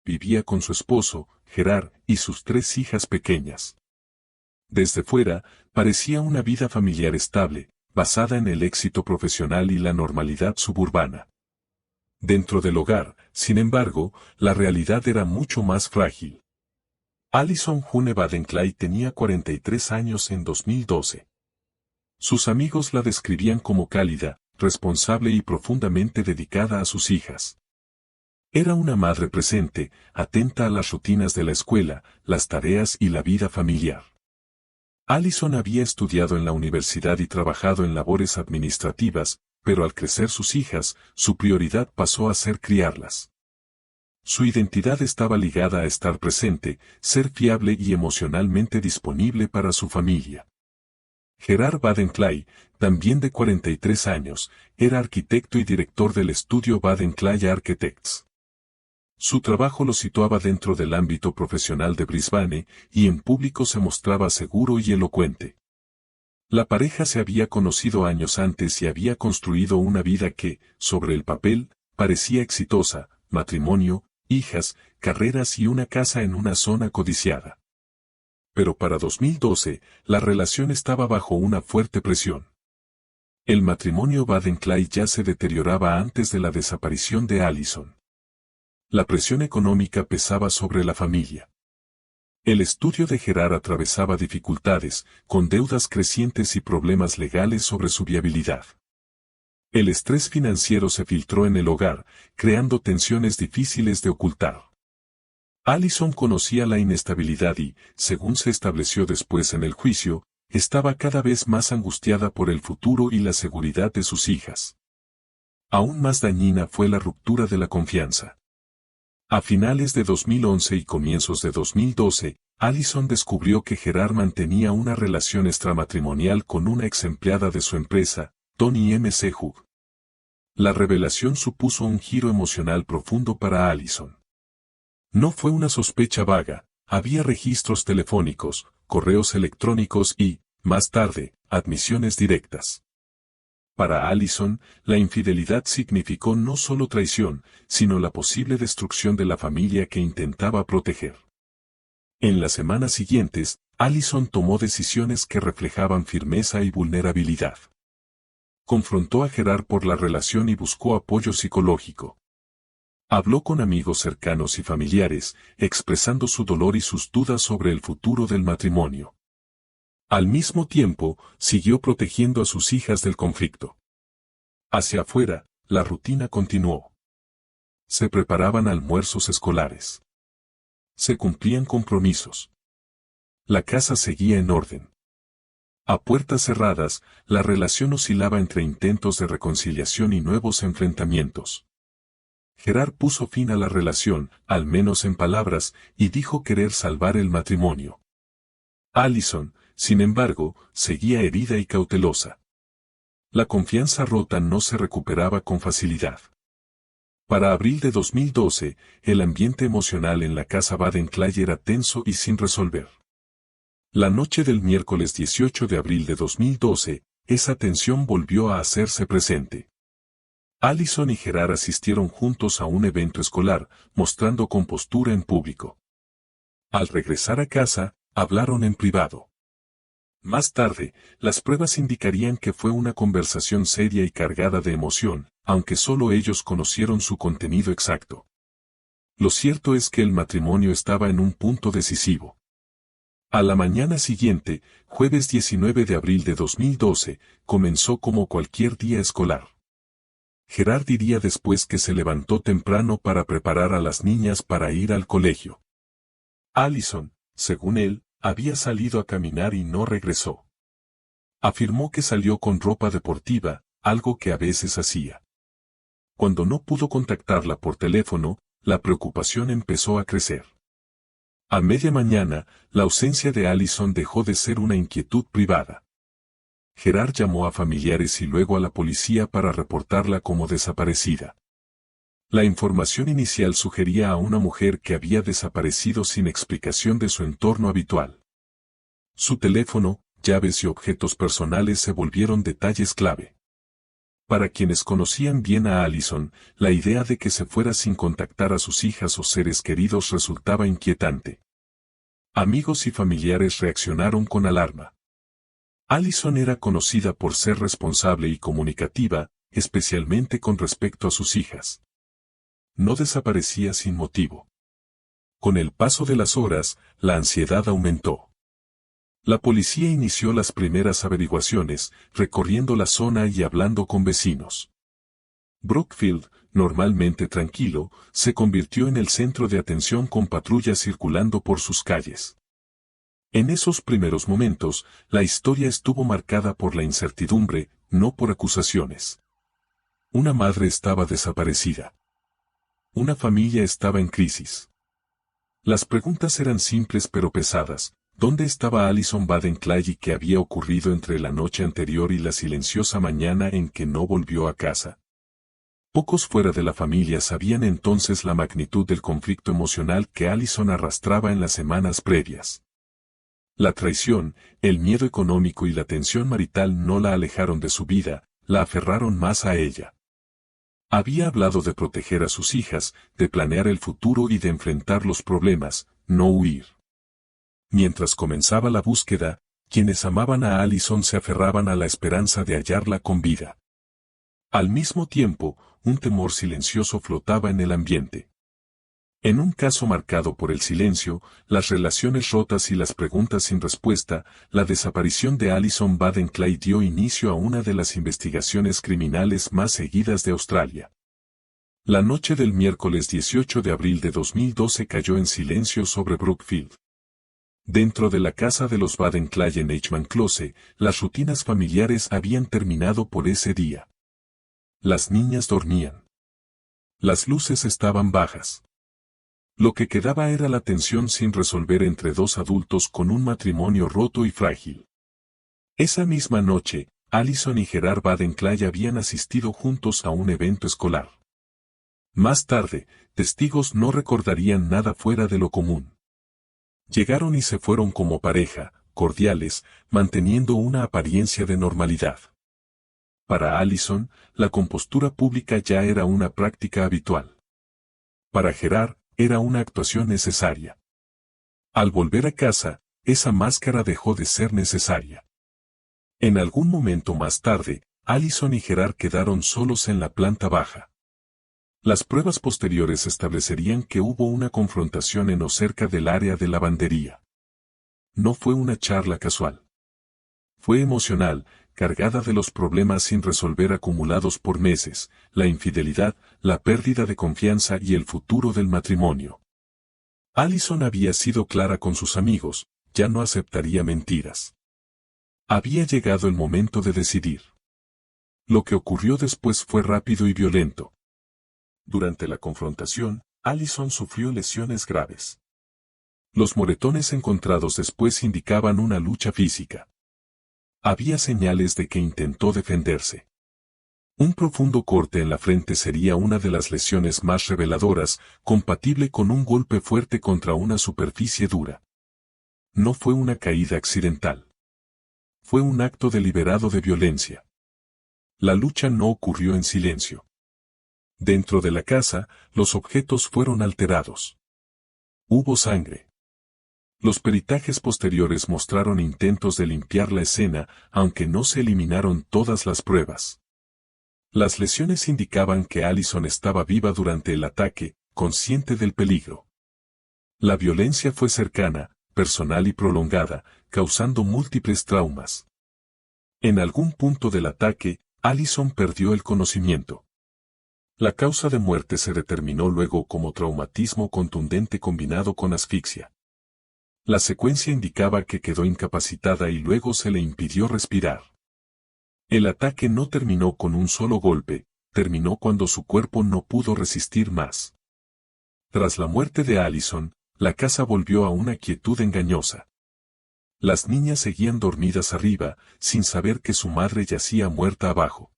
vivía con su esposo, Gerard, y sus 3 hijas pequeñas. Desde fuera, parecía una vida familiar estable, basada en el éxito profesional y la normalidad suburbana. Dentro del hogar, sin embargo, la realidad era mucho más frágil. Alison June Baden-Clyde tenía 43 años en 2012. Sus amigos la describían como cálida, responsable y profundamente dedicada a sus hijas. Era una madre presente, atenta a las rutinas de la escuela, las tareas y la vida familiar. Alison había estudiado en la universidad y trabajado en labores administrativas, pero al crecer sus hijas, su prioridad pasó a ser criarlas. Su identidad estaba ligada a estar presente, ser fiable y emocionalmente disponible para su familia. Gerard Baden-Clyde, también de 43 años, era arquitecto y director del estudio Baden-Clyde Architects. Su trabajo lo situaba dentro del ámbito profesional de Brisbane, y en público se mostraba seguro y elocuente. La pareja se había conocido años antes y había construido una vida que, sobre el papel, parecía exitosa: matrimonio, hijas, carreras y una casa en una zona codiciada. Pero para 2012, la relación estaba bajo una fuerte presión. El matrimonio Baden-Clyde ya se deterioraba antes de la desaparición de Alison. La presión económica pesaba sobre la familia. El estudio de Gerard atravesaba dificultades, con deudas crecientes y problemas legales sobre su viabilidad. El estrés financiero se filtró en el hogar, creando tensiones difíciles de ocultar. Alison conocía la inestabilidad y, según se estableció después en el juicio, estaba cada vez más angustiada por el futuro y la seguridad de sus hijas. Aún más dañina fue la ruptura de la confianza. A finales de 2011 y comienzos de 2012, Alison descubrió que Gerard mantenía una relación extramatrimonial con una ex empleada de su empresa, Tony M. Sehug. La revelación supuso un giro emocional profundo para Alison. No fue una sospecha vaga, había registros telefónicos, correos electrónicos y, más tarde, admisiones directas. Para Alison, la infidelidad significó no solo traición, sino la posible destrucción de la familia que intentaba proteger. En las semanas siguientes, Alison tomó decisiones que reflejaban firmeza y vulnerabilidad. Confrontó a Gerard por la relación y buscó apoyo psicológico. Habló con amigos cercanos y familiares, expresando su dolor y sus dudas sobre el futuro del matrimonio. Al mismo tiempo, siguió protegiendo a sus hijas del conflicto. Hacia afuera, la rutina continuó. Se preparaban almuerzos escolares. Se cumplían compromisos. La casa seguía en orden. A puertas cerradas, la relación oscilaba entre intentos de reconciliación y nuevos enfrentamientos. Gerard puso fin a la relación, al menos en palabras, y dijo querer salvar el matrimonio. Alison, sin embargo, seguía herida y cautelosa. La confianza rota no se recuperaba con facilidad. Para abril de 2012, el ambiente emocional en la casa Baden-Clyde era tenso y sin resolver. La noche del miércoles 18 de abril de 2012, esa tensión volvió a hacerse presente. Alison y Gerard asistieron juntos a un evento escolar, mostrando compostura en público. Al regresar a casa, hablaron en privado. Más tarde, las pruebas indicarían que fue una conversación seria y cargada de emoción, aunque solo ellos conocieron su contenido exacto. Lo cierto es que el matrimonio estaba en un punto decisivo. A la mañana siguiente, jueves 19 de abril de 2012, comenzó como cualquier día escolar. Gerard diría después que se levantó temprano para preparar a las niñas para ir al colegio. Alison, según él, había salido a caminar y no regresó. Afirmó que salió con ropa deportiva, algo que a veces hacía. Cuando no pudo contactarla por teléfono, la preocupación empezó a crecer. A media mañana, la ausencia de Alison dejó de ser una inquietud privada. Gerard llamó a familiares y luego a la policía para reportarla como desaparecida. La información inicial sugería a una mujer que había desaparecido sin explicación de su entorno habitual. Su teléfono, llaves y objetos personales se volvieron detalles clave. Para quienes conocían bien a Allison, la idea de que se fuera sin contactar a sus hijas o seres queridos resultaba inquietante. Amigos y familiares reaccionaron con alarma. Allison era conocida por ser responsable y comunicativa, especialmente con respecto a sus hijas. No desaparecía sin motivo. Con el paso de las horas, la ansiedad aumentó. La policía inició las primeras averiguaciones, recorriendo la zona y hablando con vecinos. Brookfield, normalmente tranquilo, se convirtió en el centro de atención con patrullas circulando por sus calles. En esos primeros momentos, la historia estuvo marcada por la incertidumbre, no por acusaciones. Una madre estaba desaparecida. Una familia estaba en crisis. Las preguntas eran simples pero pesadas. ¿Dónde estaba Allison Baden-Clay y qué había ocurrido entre la noche anterior y la silenciosa mañana en que no volvió a casa? Pocos fuera de la familia sabían entonces la magnitud del conflicto emocional que Allison arrastraba en las semanas previas. La traición, el miedo económico y la tensión marital no la alejaron de su vida, la aferraron más a ella. Había hablado de proteger a sus hijas, de planear el futuro y de enfrentar los problemas, no huir. Mientras comenzaba la búsqueda, quienes amaban a Allison se aferraban a la esperanza de hallarla con vida. Al mismo tiempo, un temor silencioso flotaba en el ambiente. En un caso marcado por el silencio, las relaciones rotas y las preguntas sin respuesta, la desaparición de Allison Baden-Clay dio inicio a una de las investigaciones criminales más seguidas de Australia. La noche del miércoles 18 de abril de 2012 cayó en silencio sobre Brookfield. Dentro de la casa de los Baden-Clay en Eichmann Close, las rutinas familiares habían terminado por ese día. Las niñas dormían. Las luces estaban bajas. Lo que quedaba era la tensión sin resolver entre dos adultos con un matrimonio roto y frágil. Esa misma noche, Allison y Gerard Baden-Clay habían asistido juntos a un evento escolar. Más tarde, testigos no recordarían nada fuera de lo común. Llegaron y se fueron como pareja, cordiales, manteniendo una apariencia de normalidad. Para Allison, la compostura pública ya era una práctica habitual. Para Gerard, era una actuación necesaria. Al volver a casa, esa máscara dejó de ser necesaria. En algún momento más tarde, Allison y Gerard quedaron solos en la planta baja. Las pruebas posteriores establecerían que hubo una confrontación en o cerca del área de lavandería. No fue una charla casual. Fue emocional, cargada de los problemas sin resolver acumulados por meses, la infidelidad, la pérdida de confianza y el futuro del matrimonio. Allison había sido clara con sus amigos, ya no aceptaría mentiras. Había llegado el momento de decidir. Lo que ocurrió después fue rápido y violento. Durante la confrontación, Allison sufrió lesiones graves. Los moretones encontrados después indicaban una lucha física. Había señales de que intentó defenderse. Un profundo corte en la frente sería una de las lesiones más reveladoras, compatible con un golpe fuerte contra una superficie dura. No fue una caída accidental. Fue un acto deliberado de violencia. La lucha no ocurrió en silencio. Dentro de la casa, los objetos fueron alterados. Hubo sangre. Los peritajes posteriores mostraron intentos de limpiar la escena, aunque no se eliminaron todas las pruebas. Las lesiones indicaban que Allison estaba viva durante el ataque, consciente del peligro. La violencia fue cercana, personal y prolongada, causando múltiples traumas. En algún punto del ataque, Allison perdió el conocimiento. La causa de muerte se determinó luego como traumatismo contundente combinado con asfixia. La secuencia indicaba que quedó incapacitada y luego se le impidió respirar. El ataque no terminó con un solo golpe, terminó cuando su cuerpo no pudo resistir más. Tras la muerte de Allison, la casa volvió a una quietud engañosa. Las niñas seguían dormidas arriba, sin saber que su madre yacía muerta abajo.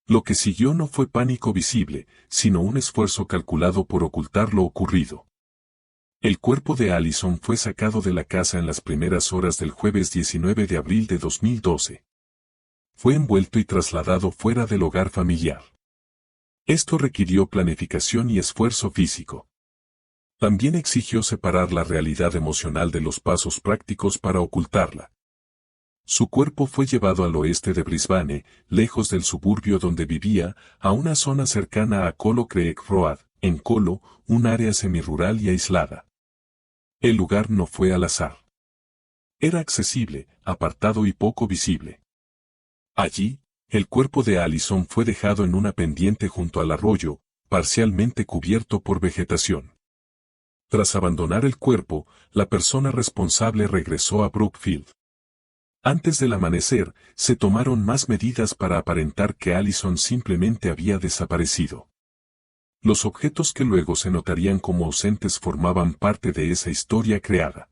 Lo que siguió no fue pánico visible, sino un esfuerzo calculado por ocultar lo ocurrido. El cuerpo de Allison fue sacado de la casa en las primeras horas del jueves 19 de abril de 2012. fue envuelto y trasladado fuera del hogar familiar. Esto requirió planificación y esfuerzo físico. También exigió separar la realidad emocional de los pasos prácticos para ocultarla. Su cuerpo fue llevado al oeste de Brisbane, lejos del suburbio donde vivía, a una zona cercana a Colo Creek Road, en Colo, un área semirural y aislada. El lugar no fue al azar. Era accesible, apartado y poco visible. Allí, el cuerpo de Allison fue dejado en una pendiente junto al arroyo, parcialmente cubierto por vegetación. Tras abandonar el cuerpo, la persona responsable regresó a Brookfield. Antes del amanecer, se tomaron más medidas para aparentar que Allison simplemente había desaparecido. Los objetos que luego se notarían como ausentes formaban parte de esa historia creada.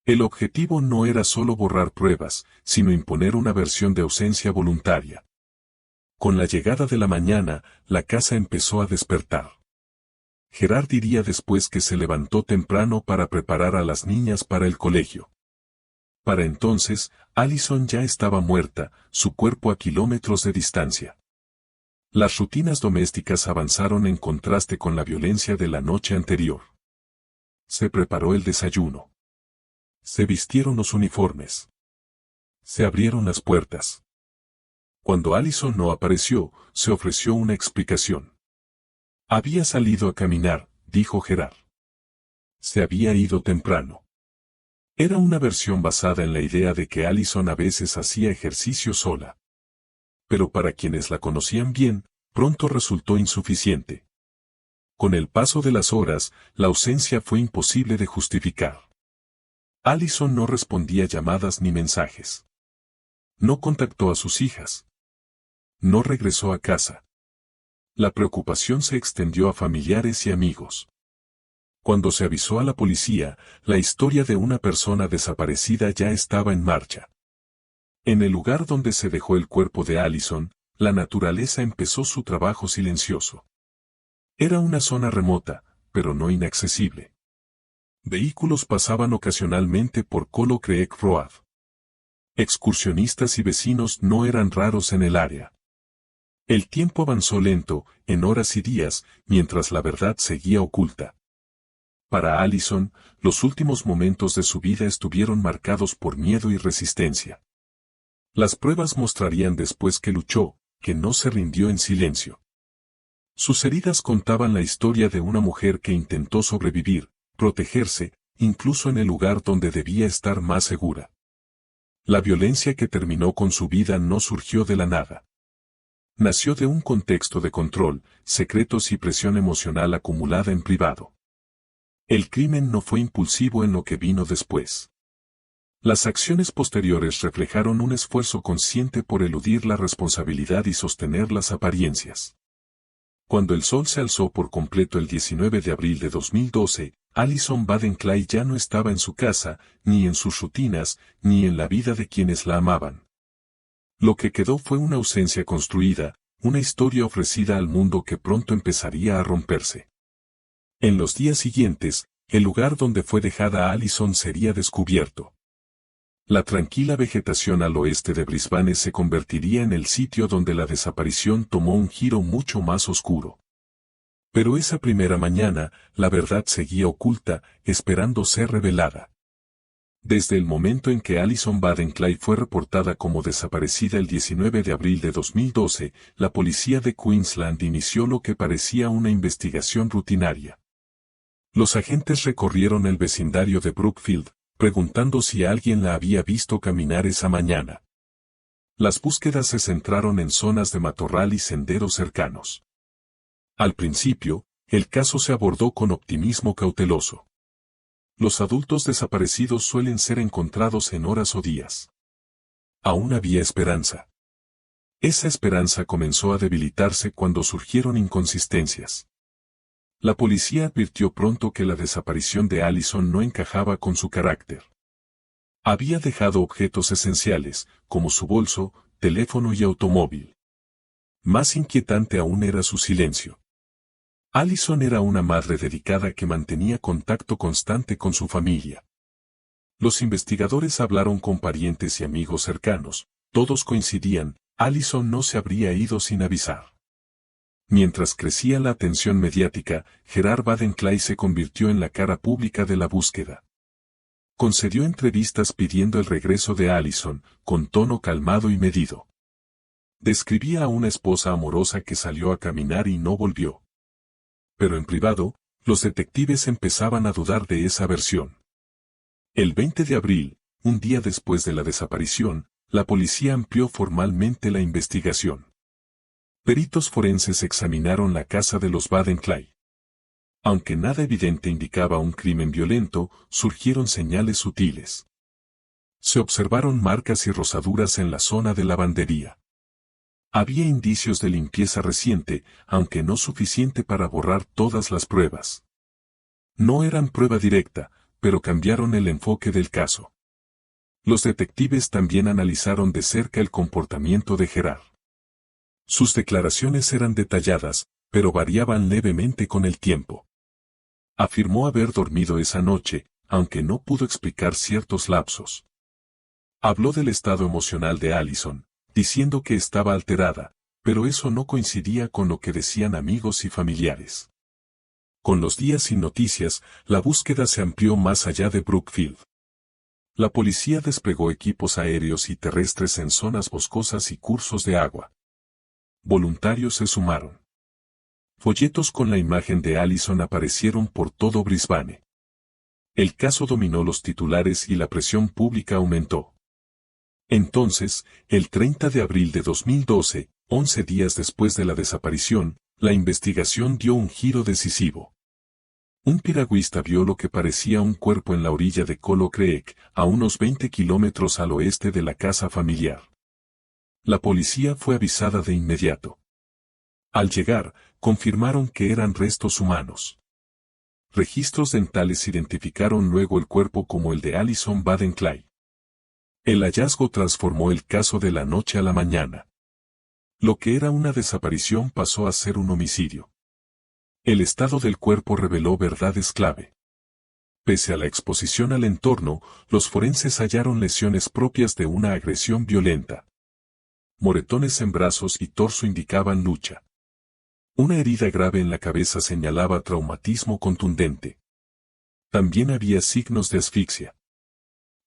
El objetivo no era solo borrar pruebas, sino imponer una versión de ausencia voluntaria. Con la llegada de la mañana, la casa empezó a despertar. Gerard diría después que se levantó temprano para preparar a las niñas para el colegio. Para entonces, Allison ya estaba muerta, su cuerpo a kilómetros de distancia. Las rutinas domésticas avanzaron en contraste con la violencia de la noche anterior. Se preparó el desayuno. Se vistieron los uniformes. Se abrieron las puertas. Cuando Allison no apareció, se ofreció una explicación. Había salido a caminar, dijo Gerard. Se había ido temprano. Era una versión basada en la idea de que Allison a veces hacía ejercicio sola. Pero para quienes la conocían bien, pronto resultó insuficiente. Con el paso de las horas, la ausencia fue imposible de justificar. Allison no respondía llamadas ni mensajes. No contactó a sus hijas. No regresó a casa. La preocupación se extendió a familiares y amigos. Cuando se avisó a la policía, la historia de una persona desaparecida ya estaba en marcha. En el lugar donde se dejó el cuerpo de Allison, la naturaleza empezó su trabajo silencioso. Era una zona remota, pero no inaccesible. Vehículos pasaban ocasionalmente por Colo Creek Road. Excursionistas y vecinos no eran raros en el área. El tiempo avanzó lento, en horas y días, mientras la verdad seguía oculta. Para Allison, los últimos momentos de su vida estuvieron marcados por miedo y resistencia. Las pruebas mostrarían después que luchó, que no se rindió en silencio. Sus heridas contaban la historia de una mujer que intentó sobrevivir, protegerse, incluso en el lugar donde debía estar más segura. La violencia que terminó con su vida no surgió de la nada. Nació de un contexto de control, secretos y presión emocional acumulada en privado. El crimen no fue impulsivo en lo que vino después. Las acciones posteriores reflejaron un esfuerzo consciente por eludir la responsabilidad y sostener las apariencias. Cuando el sol se alzó por completo el 19 de abril de 2012, Allison Baden-Clay ya no estaba en su casa, ni en sus rutinas, ni en la vida de quienes la amaban. Lo que quedó fue una ausencia construida, una historia ofrecida al mundo que pronto empezaría a romperse. En los días siguientes, el lugar donde fue dejada Allison sería descubierto. La tranquila vegetación al oeste de Brisbane se convertiría en el sitio donde la desaparición tomó un giro mucho más oscuro. Pero esa primera mañana, la verdad seguía oculta, esperando ser revelada. Desde el momento en que Allison Baden-Clay fue reportada como desaparecida el 19 de abril de 2012, la policía de Queensland inició lo que parecía una investigación rutinaria. Los agentes recorrieron el vecindario de Brookfield, preguntando si alguien la había visto caminar esa mañana. Las búsquedas se centraron en zonas de matorral y senderos cercanos. Al principio, el caso se abordó con optimismo cauteloso. Los adultos desaparecidos suelen ser encontrados en horas o días. Aún había esperanza. Esa esperanza comenzó a debilitarse cuando surgieron inconsistencias. La policía advirtió pronto que la desaparición de Allison no encajaba con su carácter. Había dejado objetos esenciales, como su bolso, teléfono y automóvil. Más inquietante aún era su silencio. Allison era una madre dedicada que mantenía contacto constante con su familia. Los investigadores hablaron con parientes y amigos cercanos, todos coincidían, Allison no se habría ido sin avisar. Mientras crecía la atención mediática, Gerard Baden-Clay se convirtió en la cara pública de la búsqueda. Concedió entrevistas pidiendo el regreso de Allison, con tono calmado y medido. Describía a una esposa amorosa que salió a caminar y no volvió. Pero en privado, los detectives empezaban a dudar de esa versión. El 20 de abril, un día después de la desaparición, la policía amplió formalmente la investigación. Peritos forenses examinaron la casa de los Baden-Clay. Aunque nada evidente indicaba un crimen violento, surgieron señales sutiles. Se observaron marcas y rozaduras en la zona de lavandería. Había indicios de limpieza reciente, aunque no suficiente para borrar todas las pruebas. No eran prueba directa, pero cambiaron el enfoque del caso. Los detectives también analizaron de cerca el comportamiento de Gerard. Sus declaraciones eran detalladas, pero variaban levemente con el tiempo. Afirmó haber dormido esa noche, aunque no pudo explicar ciertos lapsos. Habló del estado emocional de Allison, diciendo que estaba alterada, pero eso no coincidía con lo que decían amigos y familiares. Con los días sin noticias, la búsqueda se amplió más allá de Brookfield. La policía desplegó equipos aéreos y terrestres en zonas boscosas y cursos de agua. Voluntarios se sumaron. Folletos con la imagen de Allison aparecieron por todo Brisbane. El caso dominó los titulares y la presión pública aumentó. Entonces, el 30 de abril de 2012, 11 días después de la desaparición, la investigación dio un giro decisivo. Un piragüista vio lo que parecía un cuerpo en la orilla de Colo Creek, a unos 20 kilómetros al oeste de la casa familiar. La policía fue avisada de inmediato. Al llegar, confirmaron que eran restos humanos. Registros dentales identificaron luego el cuerpo como el de Allison Baden-Clay. El hallazgo transformó el caso de la noche a la mañana. Lo que era una desaparición pasó a ser un homicidio. El estado del cuerpo reveló verdades clave. Pese a la exposición al entorno, los forenses hallaron lesiones propias de una agresión violenta. Moretones en brazos y torso indicaban lucha. Una herida grave en la cabeza señalaba traumatismo contundente. También había signos de asfixia.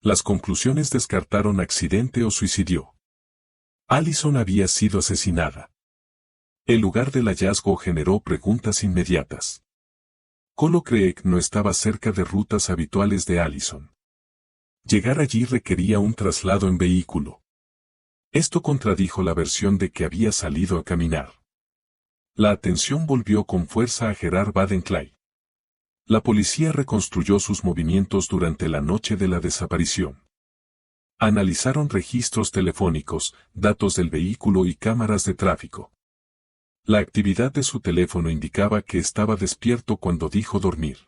Las conclusiones descartaron accidente o suicidio. Allison había sido asesinada. El lugar del hallazgo generó preguntas inmediatas. Colo Creek no estaba cerca de rutas habituales de Allison. Llegar allí requería un traslado en vehículo. Esto contradijo la versión de que había salido a caminar. La atención volvió con fuerza a Gerard Baden-Clay. La policía reconstruyó sus movimientos durante la noche de la desaparición. Analizaron registros telefónicos, datos del vehículo y cámaras de tráfico. La actividad de su teléfono indicaba que estaba despierto cuando dijo dormir.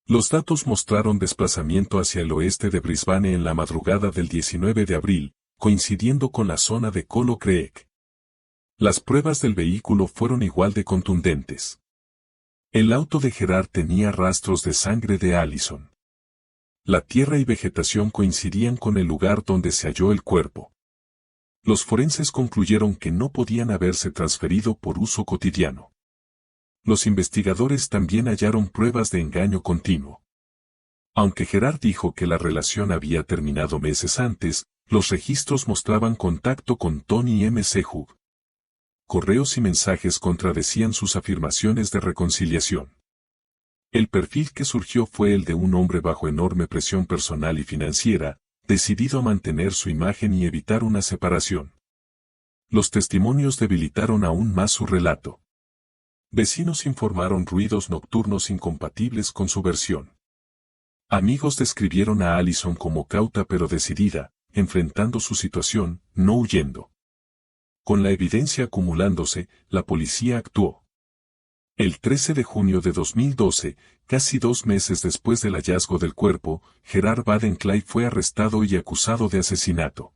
Los datos mostraron desplazamiento hacia el oeste de Brisbane en la madrugada del 19 de abril, coincidiendo con la zona de Colo Creek. Las pruebas del vehículo fueron igual de contundentes. El auto de Gerard tenía rastros de sangre de Allison. La tierra y vegetación coincidían con el lugar donde se halló el cuerpo. Los forenses concluyeron que no podían haberse transferido por uso cotidiano. Los investigadores también hallaron pruebas de engaño continuo. Aunque Gerard dijo que la relación había terminado meses antes, los registros mostraban contacto con Tony M. Sehug. Correos y mensajes contradecían sus afirmaciones de reconciliación. El perfil que surgió fue el de un hombre bajo enorme presión personal y financiera, decidido a mantener su imagen y evitar una separación. Los testimonios debilitaron aún más su relato. Vecinos informaron ruidos nocturnos incompatibles con su versión. Amigos describieron a Allison como cauta pero decidida, enfrentando su situación, no huyendo. Con la evidencia acumulándose, la policía actuó. El 13 de junio de 2012, casi 2 meses después del hallazgo del cuerpo, Gerard Baden-Clay fue arrestado y acusado de asesinato.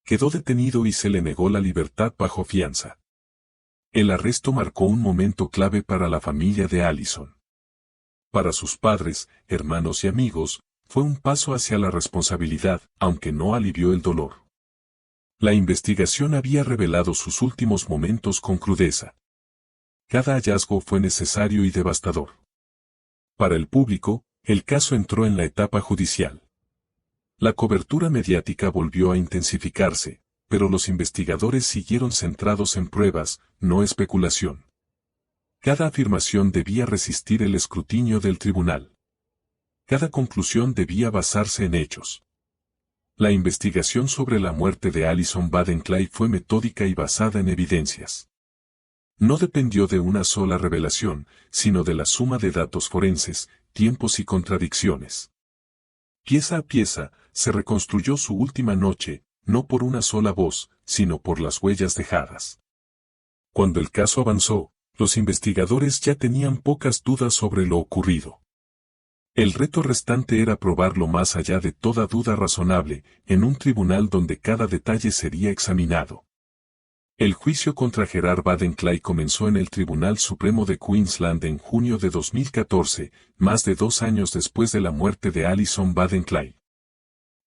Quedó detenido y se le negó la libertad bajo fianza. El arresto marcó un momento clave para la familia de Allison. Para sus padres, hermanos y amigos, fue un paso hacia la responsabilidad, aunque no alivió el dolor. La investigación había revelado sus últimos momentos con crudeza. Cada hallazgo fue necesario y devastador. Para el público, el caso entró en la etapa judicial. La cobertura mediática volvió a intensificarse, pero los investigadores siguieron centrados en pruebas, no especulación. Cada afirmación debía resistir el escrutinio del tribunal. Cada conclusión debía basarse en hechos. La investigación sobre la muerte de Alison Baden-Clay fue metódica y basada en evidencias. No dependió de una sola revelación, sino de la suma de datos forenses, tiempos y contradicciones. Pieza a pieza, se reconstruyó su última noche, no por una sola voz, sino por las huellas dejadas. Cuando el caso avanzó, los investigadores ya tenían pocas dudas sobre lo ocurrido. El reto restante era probarlo más allá de toda duda razonable, en un tribunal donde cada detalle sería examinado. El juicio contra Gerard Baden-Clay comenzó en el Tribunal Supremo de Queensland en junio de 2014, más de 2 años después de la muerte de Alison Baden-Clay.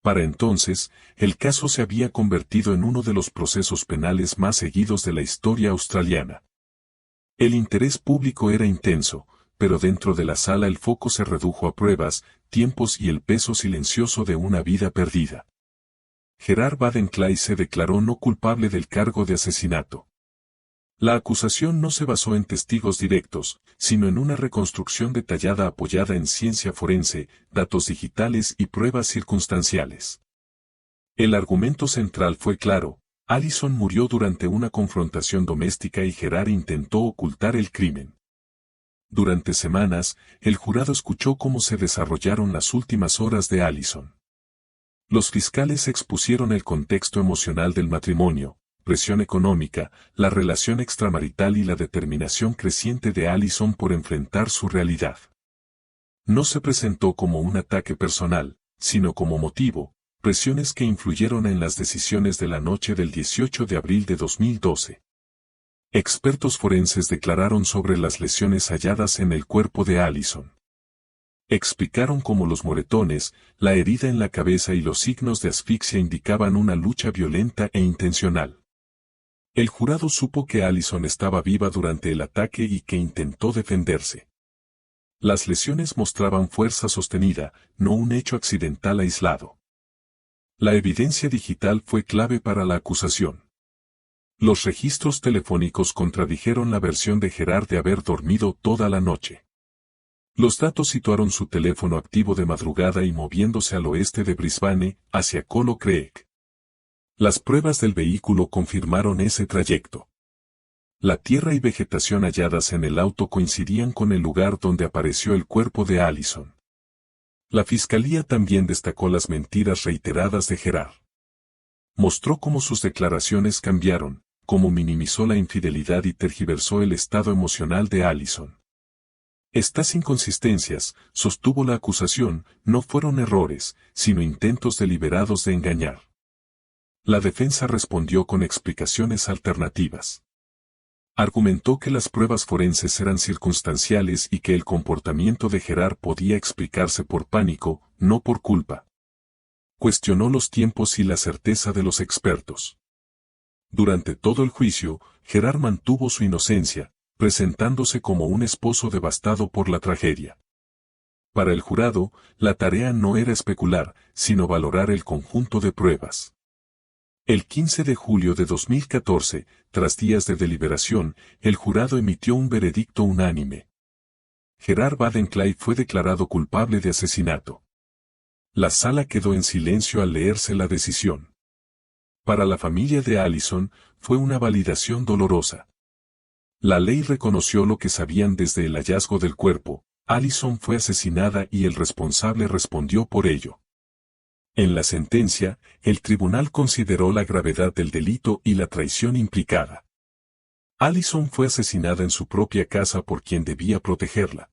Para entonces, el caso se había convertido en uno de los procesos penales más seguidos de la historia australiana. El interés público era intenso, pero dentro de la sala el foco se redujo a pruebas, tiempos y el peso silencioso de una vida perdida. Gerard Baden-Clay se declaró no culpable del cargo de asesinato. La acusación no se basó en testigos directos, sino en una reconstrucción detallada apoyada en ciencia forense, datos digitales y pruebas circunstanciales. El argumento central fue claro: Alison murió durante una confrontación doméstica y Gerard intentó ocultar el crimen. Durante semanas, el jurado escuchó cómo se desarrollaron las últimas horas de Alison. Los fiscales expusieron el contexto emocional del matrimonio, presión económica, la relación extramarital y la determinación creciente de Alison por enfrentar su realidad. No se presentó como un ataque personal, sino como motivo, presiones que influyeron en las decisiones de la noche del 18 de abril de 2012. Expertos forenses declararon sobre las lesiones halladas en el cuerpo de Alison. Explicaron cómo los moretones, la herida en la cabeza y los signos de asfixia indicaban una lucha violenta e intencional. El jurado supo que Alison estaba viva durante el ataque y que intentó defenderse. Las lesiones mostraban fuerza sostenida, no un hecho accidental aislado. La evidencia digital fue clave para la acusación. Los registros telefónicos contradijeron la versión de Gerard de haber dormido toda la noche. Los datos situaron su teléfono activo de madrugada y moviéndose al oeste de Brisbane, hacia Colo Creek. Las pruebas del vehículo confirmaron ese trayecto. La tierra y vegetación halladas en el auto coincidían con el lugar donde apareció el cuerpo de Alison. La fiscalía también destacó las mentiras reiteradas de Gerard. Mostró cómo sus declaraciones cambiaron, cómo minimizó la infidelidad y tergiversó el estado emocional de Alison. Estas inconsistencias, sostuvo la acusación, no fueron errores, sino intentos deliberados de engañar. La defensa respondió con explicaciones alternativas. Argumentó que las pruebas forenses eran circunstanciales y que el comportamiento de Gerard podía explicarse por pánico, no por culpa. Cuestionó los tiempos y la certeza de los expertos. Durante todo el juicio, Gerard mantuvo su inocencia, presentándose como un esposo devastado por la tragedia. Para el jurado, la tarea no era especular, sino valorar el conjunto de pruebas. El 15 de julio de 2014, tras días de deliberación, el jurado emitió un veredicto unánime. Gerard Baden-Clay fue declarado culpable de asesinato. La sala quedó en silencio al leerse la decisión. Para la familia de Alison, fue una validación dolorosa. La ley reconoció lo que sabían desde el hallazgo del cuerpo: Alison fue asesinada y el responsable respondió por ello. En la sentencia, el tribunal consideró la gravedad del delito y la traición implicada. Alison fue asesinada en su propia casa por quien debía protegerla.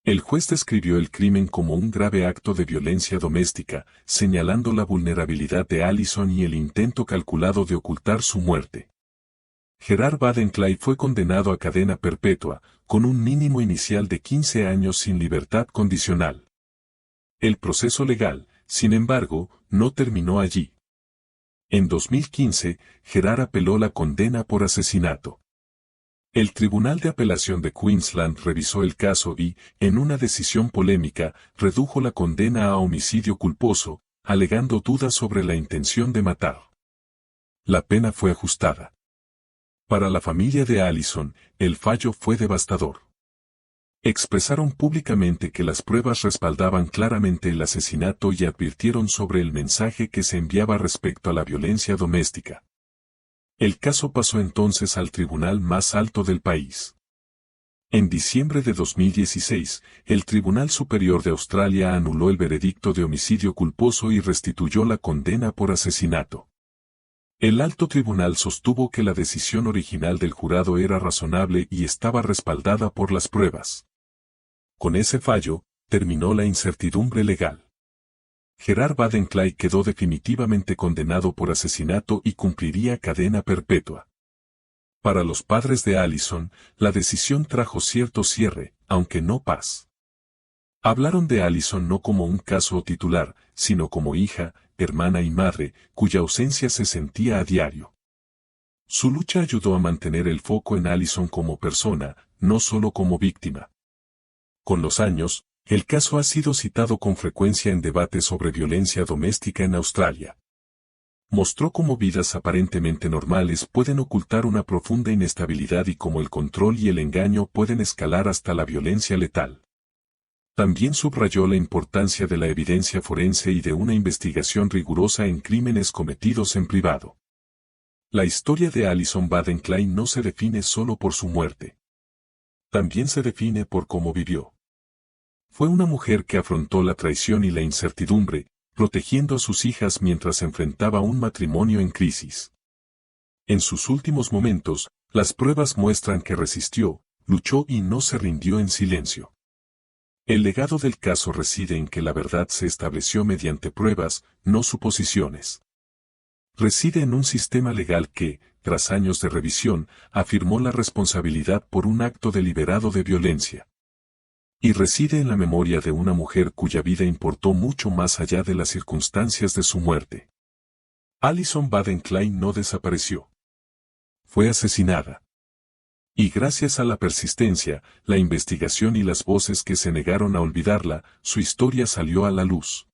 El juez describió el crimen como un grave acto de violencia doméstica, señalando la vulnerabilidad de Alison y el intento calculado de ocultar su muerte. Gerard Baden-Clay fue condenado a cadena perpetua, con un mínimo inicial de 15 años sin libertad condicional. El proceso legal, sin embargo, no terminó allí. En 2015, Gerard apeló la condena por asesinato. El Tribunal de Apelación de Queensland revisó el caso y, en una decisión polémica, redujo la condena a homicidio culposo, alegando dudas sobre la intención de matar. La pena fue ajustada. Para la familia de Allison, el fallo fue devastador. Expresaron públicamente que las pruebas respaldaban claramente el asesinato y advirtieron sobre el mensaje que se enviaba respecto a la violencia doméstica. El caso pasó entonces al tribunal más alto del país. En diciembre de 2016, el Tribunal Superior de Australia anuló el veredicto de homicidio culposo y restituyó la condena por asesinato. El alto tribunal sostuvo que la decisión original del jurado era razonable y estaba respaldada por las pruebas. Con ese fallo, terminó la incertidumbre legal. Gerard Baden-Clyde quedó definitivamente condenado por asesinato y cumpliría cadena perpetua. Para los padres de Allison, la decisión trajo cierto cierre, aunque no paz. Hablaron de Allison no como un caso titular, sino como hija, hermana y madre, cuya ausencia se sentía a diario. Su lucha ayudó a mantener el foco en Allison como persona, no solo como víctima. Con los años, el caso ha sido citado con frecuencia en debates sobre violencia doméstica en Australia. Mostró cómo vidas aparentemente normales pueden ocultar una profunda inestabilidad y cómo el control y el engaño pueden escalar hasta la violencia letal. También subrayó la importancia de la evidencia forense y de una investigación rigurosa en crímenes cometidos en privado. La historia de Allison Baden-Clyde no se define solo por su muerte. También se define por cómo vivió. Fue una mujer que afrontó la traición y la incertidumbre, protegiendo a sus hijas mientras enfrentaba un matrimonio en crisis. En sus últimos momentos, las pruebas muestran que resistió, luchó y no se rindió en silencio. El legado del caso reside en que la verdad se estableció mediante pruebas, no suposiciones. Reside en un sistema legal que, tras años de revisión, afirmó la responsabilidad por un acto deliberado de violencia. Y reside en la memoria de una mujer cuya vida importó mucho más allá de las circunstancias de su muerte. Allison Baden-Clyde no desapareció. Fue asesinada. Y gracias a la persistencia, la investigación y las voces que se negaron a olvidarla, su historia salió a la luz.